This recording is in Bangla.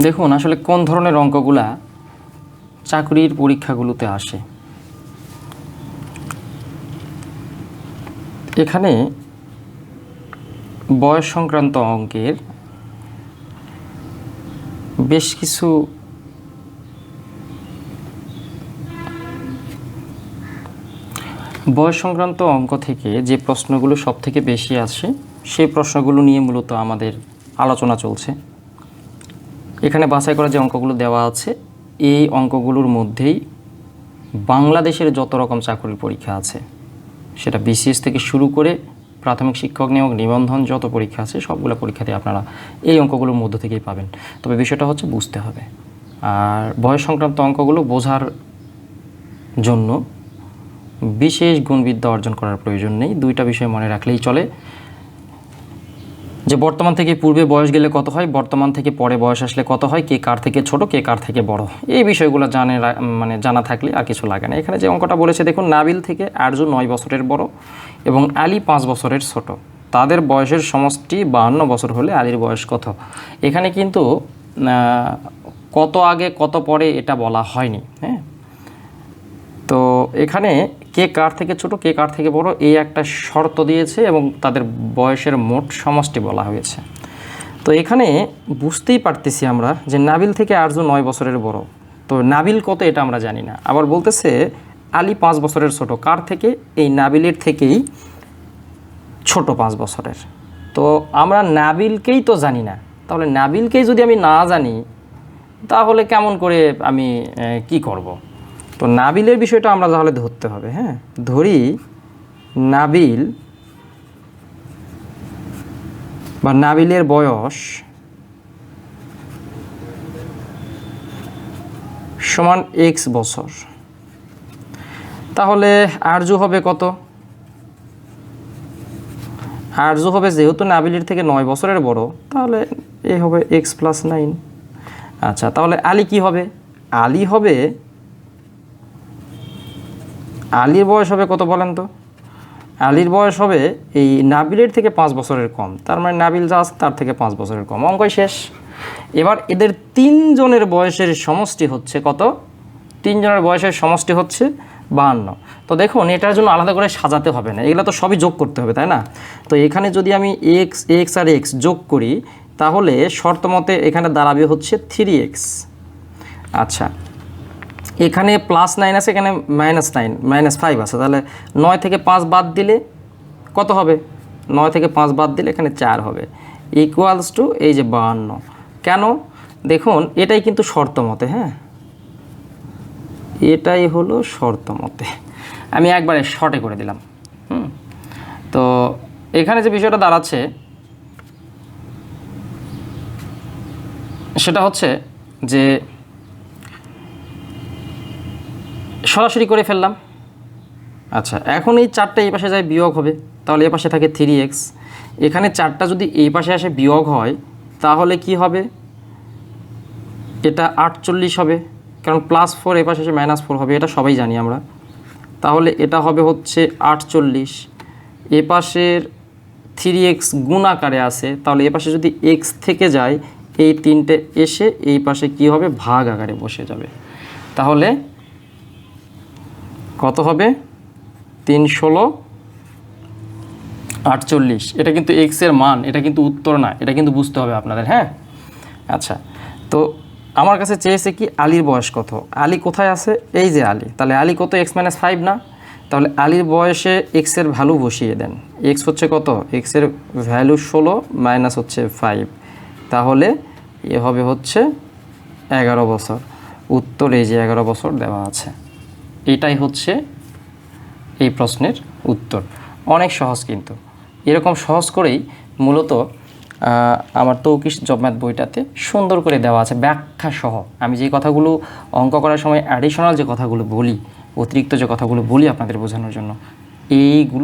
দেখুন আসলে কোন ধরনের অঙ্কগুলা চাকরির পরীক্ষাগুলোতে আসে। এখানে বয়স সংক্রান্ত অঙ্কের বেশ কিছু বয়স সংক্রান্ত অঙ্ক থেকে যে প্রশ্নগুলো সব থেকে বেশি আসে সেই প্রশ্নগুলো নিয়ে মূলত আমাদের আলোচনা চলছে। এখানে বাছাই করা যে অঙ্কগুলো দেওয়া আছে এই অঙ্কগুলোর মধ্যেই বাংলাদেশের যত রকম চাকরির পরীক্ষা আছে, সেটা বিসিএস থেকে শুরু করে প্রাথমিক শিক্ষক নিয়োগ, নিবন্ধন যত পরীক্ষা আছে সবগুলো পরীক্ষাতে আপনারা এই অঙ্কগুলোর মধ্য থেকেই পাবেন। তবে বিষয়টা হচ্ছে বুঝতে হবে। আর বয়স সংক্রান্ত অঙ্কগুলো বোঝার জন্য বিশেষ গুণবিদ্যা অর্জন করার প্রয়োজন নেই। দুইটা বিষয় মনে রাখলেই চলে, যে বর্তমান থেকে পূর্বে বয়স গেলে কত হয়, বর্তমান থেকে পরে বয়স আসলে কত হয়, কে কার থেকে ছোট, কে কার থেকে বড়, এই বিষয়গুলো জানা থাকলে আর কিছু লাগে না। এখানে যে অঙ্কটা বলেছে দেখুন, নাবিল থেকে আরজু 9 বছরের বড় এবং আলী 5 বছরের ছোট, তাদের বয়সের সমষ্টি 52 বছর হলে আলীর বয়স কত। এখানে কিন্তু কত আগে কত পরে এটা বলা হয়নি। হ্যাঁ, তো এখানে কে কার থেকে ছোট, কে কার থেকে বড় এই একটা শর্ত দিয়েছে এবং তাদের বয়সের মোট সমষ্টি বলা হয়েছে। তো এখানে বুঝতেই পারতেছি আমরা যে নাবিল থেকে আরজু 9 বছরের বড়, তো নাবিল কত এটা আমরা জানি না। আবার বলতেছে আলী 5 বছরের ছোট, কার থেকে, এই নাবিলের থেকেই ছোট 5 বছরের। তো আমরা নাবিলকেই তো জানি না, তাহলে নাবিলকেই যদি আমি না জানি তাহলে কেমন করে আমি কি করব। তো নাবিলের বিষয়টা আমরা তাহলে ধরতে হবে। হ্যাঁ, ধরি নাবিল বা নাবিলের বয়স সমান x বছর, তাহলে আরজু হবে কত? আরজু হবে, যেহেতু নাবিলের থেকে 9 বছরের বড়, তাহলে এ হবে x + 9। আচ্ছা, তাহলে আলী কি হবে? আলীর বয়স হবে কত বলেন তো? আলীর বয়স হবে এই নাবিলের থেকে 5 বছরের কম, তার মানে নাবিল যা আছে তার থেকে 5 বছরের কম। অঙ্কই শেষ। এবার এদের 3 জনের বয়সের সমষ্টি হচ্ছে কত? 3 জনের বয়সের সমষ্টি হচ্ছে 52। তো দেখুন, এটার জন্য আলাদা করে সাজাতে হবে না, এগুলো তো সবই যোগ করতে হবে, তাই না? তো এখানে যদি আমি x আর x যোগ করি তাহলে শর্ত মতে এখানে দাঁড়াবে হচ্ছে 3x। আচ্ছা, এখানে +9 আছে, এখানে -5 আছে, তাহলে 9 থেকে 5 বাদ দিলে কত হবে? 9 থেকে 5 বাদ দিলে এখানে 4 হবে, ইকুয়ালস টু এই যে 52। কেন? দেখুন, এটাই কিন্তু শর্ত মতে। হ্যাঁ, এটাই হলো শর্ত মতে। আমি একবারে শর্টে করে দিলাম। তো এখানে যে বিষয়টা দাঁড়াচ্ছে সেটা হচ্ছে যে সরাসরি করে ফেললাম। আচ্ছা, এখন এই 4টা এই পাশে যায় বিয়োগ হবে, তাহলে এ পাশে থাকে 3x। এখানে 4টা যদি এই পাশে আসে বিয়োগ হয় তাহলে কি হবে? এটা 48 হবে, কারণ +4 এ পাশে এসে -4 হবে, এটা সবাই জানি আমরা। তাহলে এটা হবে হচ্ছে 48। এ পাশের 3x গুণ আকারে আছে, তাহলে এ পাশে যদি x থেকে যায় এই 3টে এসে এই পাশে কি হবে? ভাগ আকারে বসে যাবে। তাহলে কত হবে? 3 × 16 48। এটা কিন্তু x এর মান, এটা কিন্তু উত্তর না, এটা কিন্তু বুঝতে হবে আপনাদের। হ্যাঁ, আচ্ছা, তো আমার কাছে চেয়েছে কি আলীর বয়স কত। আলী কোথায় আছে? এই যে আলী, তাহলে আলী কত? x - 5 না? তাহলে আলীর বয়সে x এর ভ্যালু বসিয়ে দেন। x হচ্ছে কত? x এর ভ্যালু 16 মাইনাস হচ্ছে 5, তাহলে এ হবে হচ্ছে 11 বছর। উত্তর এই যে 11 বছর দেওয়া আছে। এটাই হচ্ছে এই প্রশ্নের উত্তর। অনেক সহজ, কিন্তু এরকম সহজ করেই মূলত আমার তৌকিশ জব ম্যাথ বইটাতে সুন্দর করে দেওয়া আছে ব্যাখ্যা সহ। আমি যে কথাগুলো অঙ্ক করার সময় অ্যাডিশনাল যে কথাগুলো বলি, অতিরিক্ত যে কথাগুলো বলি আপনাদের বোঝানোর জন্য, এইগুলো